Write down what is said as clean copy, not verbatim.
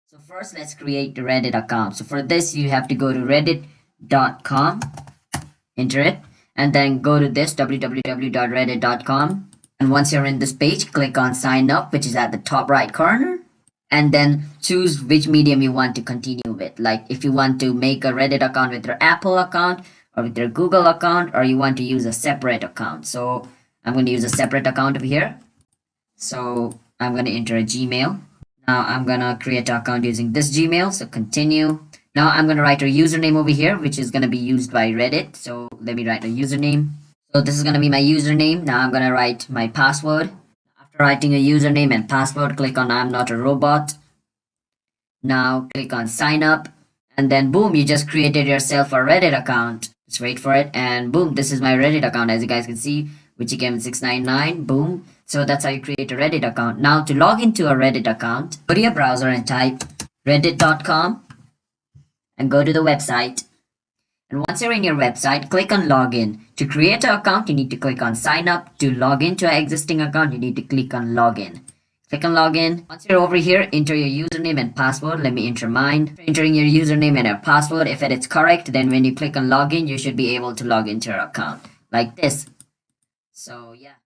So first, let's create the Reddit account. So for this, you have to go to reddit.com, enter it, and then go to this www.reddit.com. And once you're in this page, click on sign up, which is at the top right corner, and then choose which medium you want to continue with. Like if you want to make a Reddit account with your Apple account or with your Google account, or you want to use a separate account. So I'm going to use a separate account over here. So I'm going to enter a Gmail. Now I'm going to create an account using this Gmail. So continue. Now I'm going to write a username over here, which is going to be used by Reddit. So let me write a username. So this is going to be my username. Now I'm going to write my password. After writing a username and password, click on I'm not a robot. Now click on sign up. And then boom, you just created yourself a Reddit account. Just wait for it. And boom, this is my Reddit account. As you guys can see, 𝐘𝐨𝐿699. Boom. So that's how you create a Reddit account. Now to log into a Reddit account, go to your browser and type reddit.com and go to the website. And once you're in your website, click on login. To create an account, you need to click on sign up. To log into an existing account, you need to click on login. Click on login. Once you're over here, enter your username and password. Let me enter mine. After entering your username and your password, if it is correct, then when you click on login, you should be able to log into your account like this. So yeah.